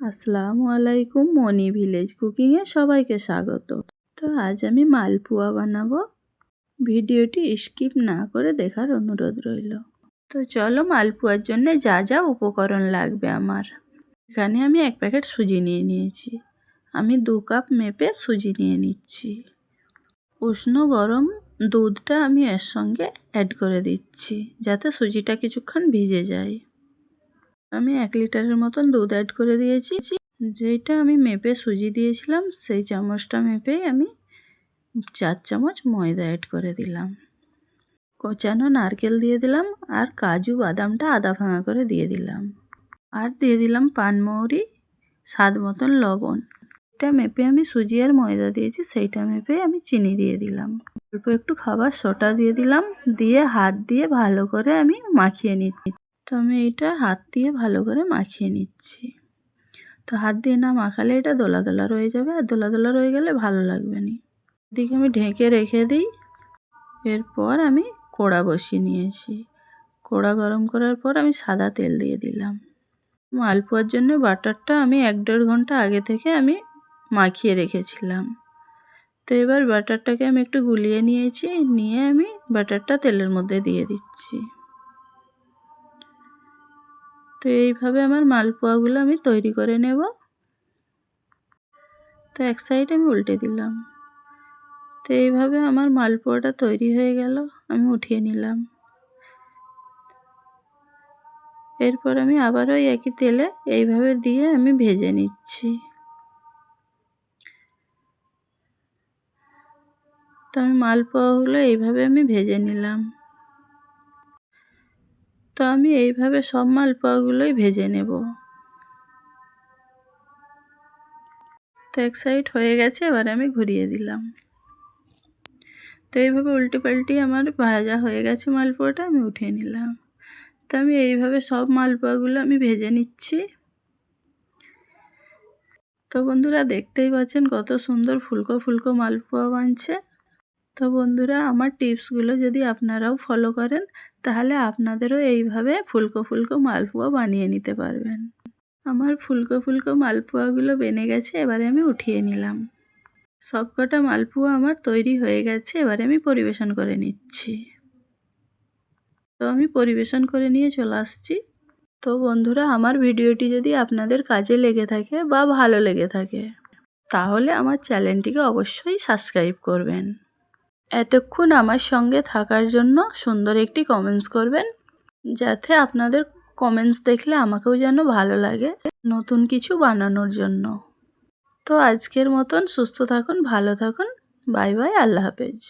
আসসালামু আলাইকুম, মনি ভিলেজ কুকিংয়ে সবাইকে স্বাগত। তো আজ আমি মালপোয়া বানাবো। ভিডিওটি স্কিপ না করে দেখার অনুরোধ রইল। তো চলো মালপোয়ার জন্য যা যা উপকরণ লাগবে আমার। এখানে আমি 1 প্যাকেট সুজি নিয়ে নিয়েছি। আমি 2 কাপ মেপে সুজি নিয়ে নিচ্ছি। উষ্ণ গরম দুধটা আমি এর সঙ্গে অ্যাড করে দিচ্ছি যাতে সুজিটা কিছুক্ষণ ভিজে যায়। আমি 1 লিটারের মতন দুধ অ্যাড করে দিয়েছি। যেটা আমি মেপে সুজি দিয়েছিলাম সেই চামচটা মেপেই আমি 4 চামচ ময়দা অ্যাড করে দিলাম। কোচানো নারকেল দিয়ে দিলাম আর কাজু বাদামটা আধা ভাঙা করে দিয়ে দিলাম। আর দিয়ে দিলাম পানমৌরি, স্বাদ মতন লবণ। এটা মেপে আমি সুজি আর ময়দা দিয়েছি সেইটা মেপে আমি চিনি দিয়ে দিলাম। অল্প একটু খাবার সোডা দিয়ে দিলাম, দিয়ে হাত দিয়ে ভালো করে আমি মাখিয়ে নিচ্ছি। তো আমি এটা হাত দিয়ে ভালো করে মাখিয়ে নিচ্ছি। তো হাত দিয়ে না মাখালে এটা দোলা দোলা রয়ে যাবে, আর দোলা দোলা রয়ে গেলে ভালো লাগবে না। এদিকে আমি ঢেকে রেখে দিই। এরপর আমি কড়া বসিয়ে নিয়েছি। কড়া গরম করার পর আমি সাদা তেল দিয়ে দিলাম। মালপোয়ার জন্য বাটারটা আমি 1-1.5 ঘন্টা আগে থেকে আমি মাখিয়ে রেখেছিলাম। তো এবার বাটারটাকে আমি একটু গুলিয়ে নিয়েছি, নিয়ে আমি বাটারটা তেলের মধ্যে দিয়ে দিচ্ছি। তো এইভাবে আমার মালপোয়াগুলো আমি তৈরি করে নেব। তো এক সাইড আমি উল্টে দিলাম। তো এইভাবে আমার মালপোয়াটা তৈরি হয়ে গেল, আমি উঠিয়ে নিলাম। এরপর আমি আবারও একই তেলে এইভাবে দিয়ে আমি ভেজে নিচ্ছি। তো আমি মালপোয়াগুলো এইভাবে আমি ভেজে নিলাম। তো আমি এইভাবে সব মালপোয়াগুলোই ভেজে নেব। তো এক সাইড হয়ে গেছে, এবার আমি ঘুরিয়ে দিলাম। তো এইভাবে উল্টে পাল্টে আমার ভাজা হয়ে গেছে মালপোয়াটা, আমি উঠিয়ে নিলাম। তো আমি এইভাবে সব মালপোয়াগুলো আমি ভেজে নিচ্ছি। তো বন্ধুরা দেখতেই পাচ্ছেন কত সুন্দর ফুলকো ফুলকো মালপোয়া বানছে। তো বন্ধুরা আমার টিপসগুলো যদি আপনারাও ফলো করেন তাহলে আপনাদেরও এইভাবে ফুলকো ফুলকো মালপোয়া বানিয়ে নিতে পারবেন। আমার ফুলকো ফুলকো মালপোয়াগুলো বেনে গেছে, এবারে আমি উঠিয়ে নিলাম। সবকটা মালপোয়া আমার তৈরি হয়ে গেছে, এবারে আমি পরিবেশন করে নিচ্ছি। তো আমি পরিবেশন করে নিয়ে চলে আসছি। তো বন্ধুরা আমার ভিডিওটি যদি আপনাদের কাজে লেগে থাকে বা ভালো লেগে থাকে তাহলে আমার চ্যানেলটিকে অবশ্যই সাবস্ক্রাইব করবেন। এতক্ষণ আমার সঙ্গে থাকার জন্য সুন্দর একটি কমেন্টস করবেন, যাতে আপনাদের কমেন্টস দেখলে আমাকেও যেন ভালো লাগে নতুন কিছু বানানোর জন্য। তো আজকের মতন সুস্থ থাকুন, ভালো থাকুন, বাই বাই, আল্লাহ হাফেজ।